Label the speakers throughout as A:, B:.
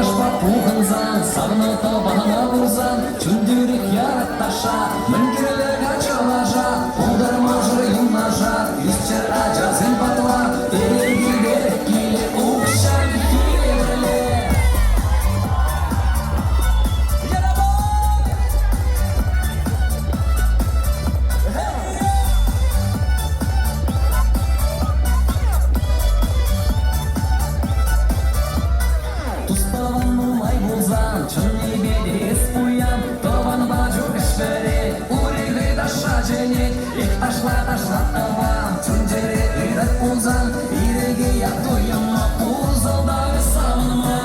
A: Ашпа туғынзан, сағыны табағына ұрзан, Чүндірік яратташа, мінгірлік ачалажа, Ұлдарма жырын ажа, Үстер ажазын батла, Ерегі берек келе, ұқшан келе. Чынны бедес пуям, Таван бажу кішвері, Урегі даша женет, Ек ташла тавам, Чүндері үйдат пулзан, Иреге ятуяма, Пулзалдағы сағыныма.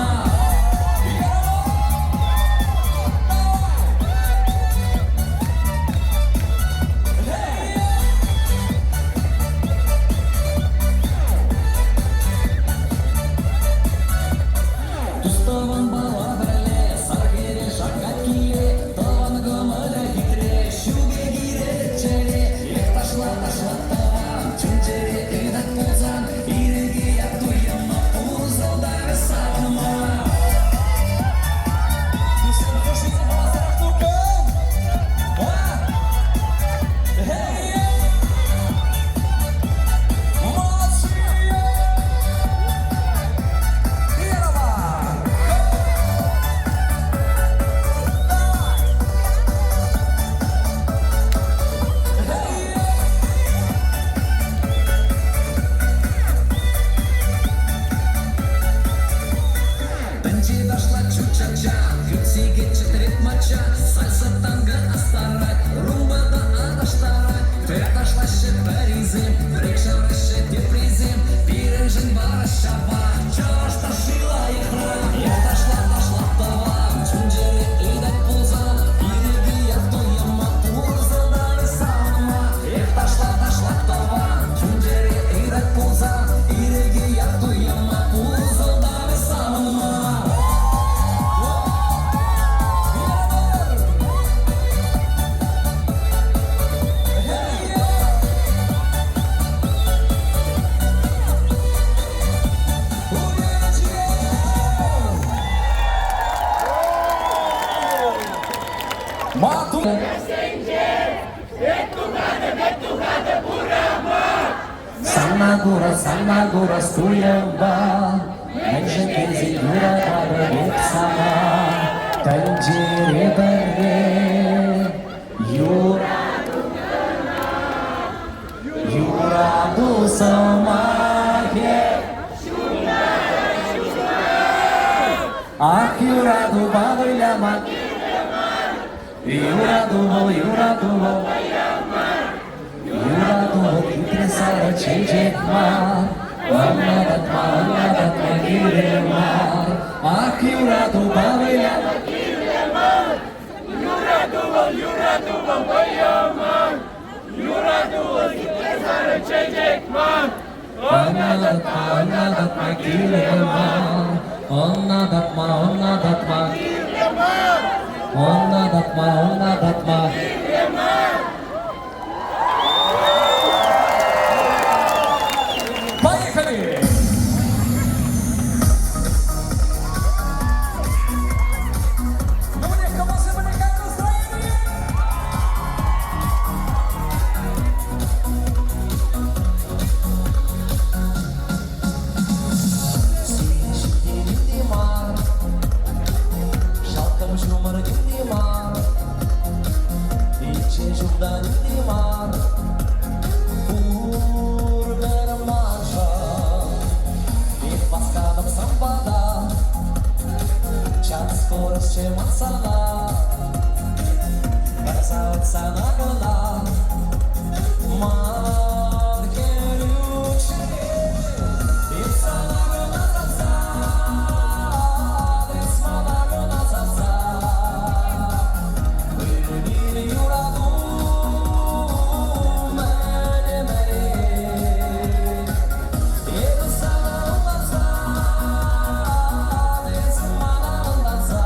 A: Туставан бала бірле, Саргере шақат кире, Таван гамыды хитре, Шуге гире чере, Ек ташла тавам, Чүндері үйдат пулзан, Иреге ятуяма, Пулзалдағы сағыныма. Дошла чу-ча-ча, Ютсиге четырек мача, Сальса, танго, астарай, Румба да адаштарай. Тек дошла ще паризим, Брекша вреше депризим, Пирежин барашава, Чавашта шила ихра. Я дошла тавам, Чүндері үйдат пулзан, Иреги ятуяма, Пулзалдағы сағыныма. Я дошла тавам, Чүндері үйдат пулзан, Иреги ятуяма, Пулзалдағы сағыныма. Саннагура стуяба, Менже кези юра бары бек сама, Тәнжере бірге, Юраду сама, Ах, юраду бағыляма, Юраду хитре сара чечекмар, Аннадатма киремар. Ах, юраду бағыляма,
B: Юраду баямар, Юраду хитре сара чечекмар.
A: Аннадатма киремар. Аннадатма Поехали! Ну, мне команда как настроение? Жалко жұмыр демар, Иче жұмда демар, Скорость чем отсана, красавица нагода, Маргерючи, и санагона заца, и санагона заца. Вырвили юраду, мэри, еду санагона заца, и санагона заца.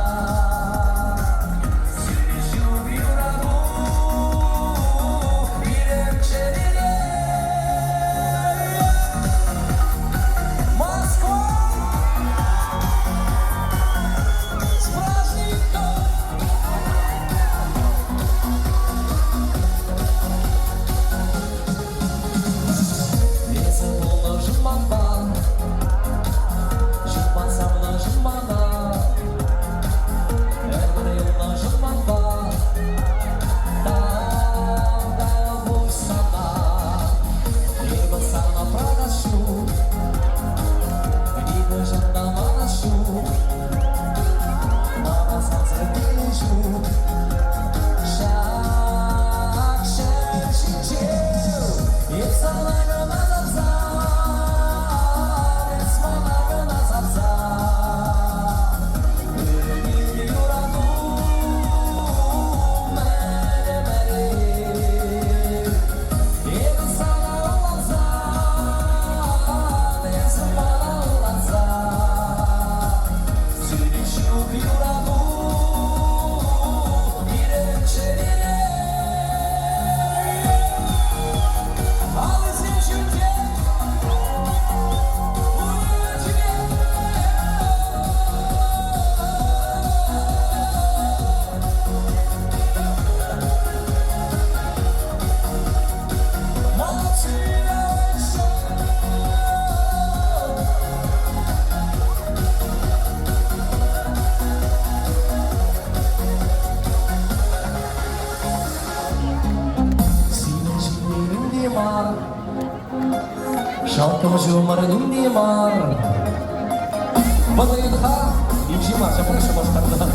C: ВДНХ и Джима, запрошу башкардан.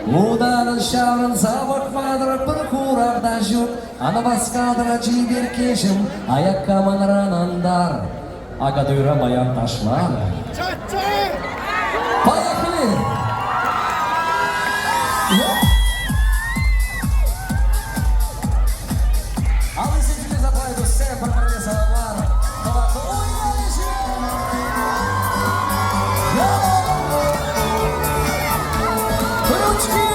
C: Mudaның шағын забық мадырып бір құрақта жүк Аны басқадыра жибер кешім Аяққа манранандар Агадыра баян ташлар Поехали! Ал изледите за правду все пармарне саламар Талақты ойналышы! Ручки!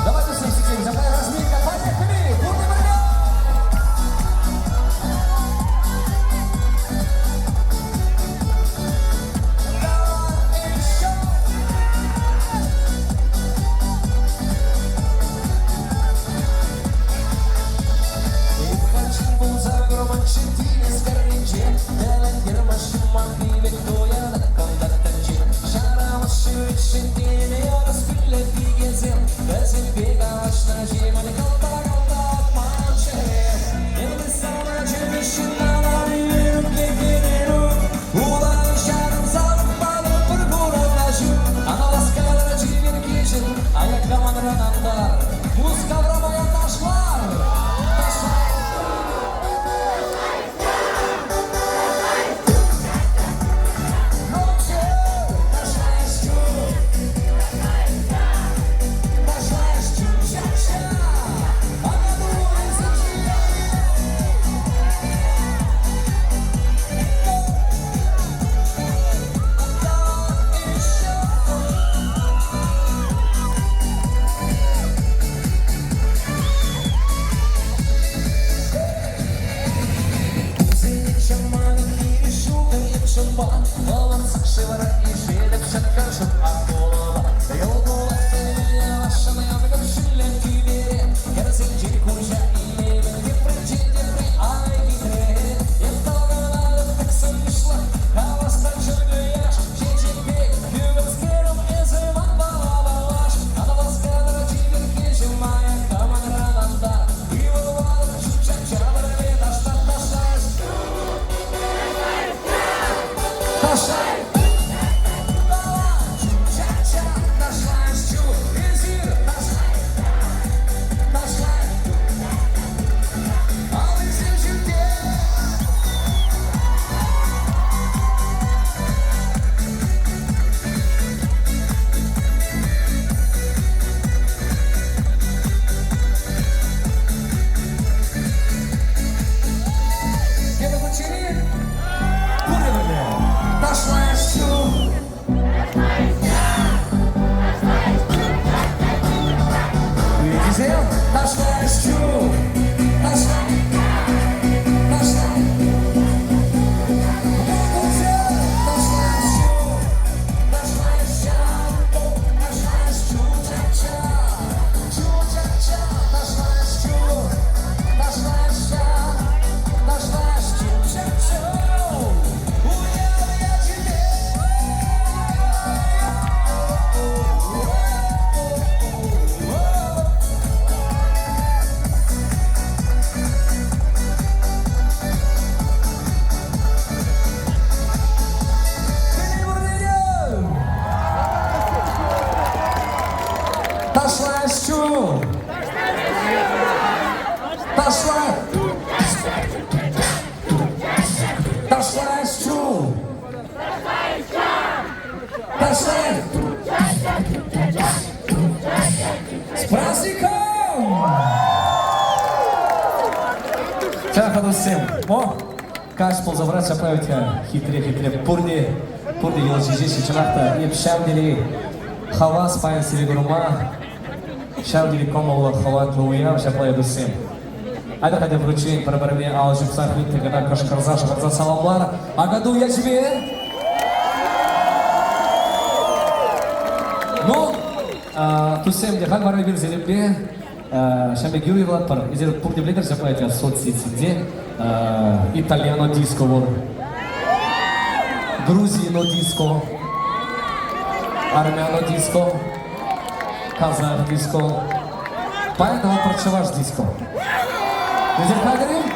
C: Давайте всем сидим, запай разминка, поехали! Бурный бригад! Taşlaşçu. Taşla. Taşlaşçu. Taşla. С праздником! Чаха всем. О, каш забрать заправить хитре. Пурди елжижи чанахта. И пшамдили хава спайн силигрума. Шамдили комова хава тлуя заправить всем. Айда вручение проборве алжип сахвит тогда кашкарза шабарза саламлар. А году я тебе. Ну, тусем дехал бары бир зелебе. Шамбе Юрий Латпар, изер пурди бледер заправить соцсети. Итальяно диско вор. Грузино диско. Армяно диско. Казах диско. Поэтому прочеваш диско. Изер кадри?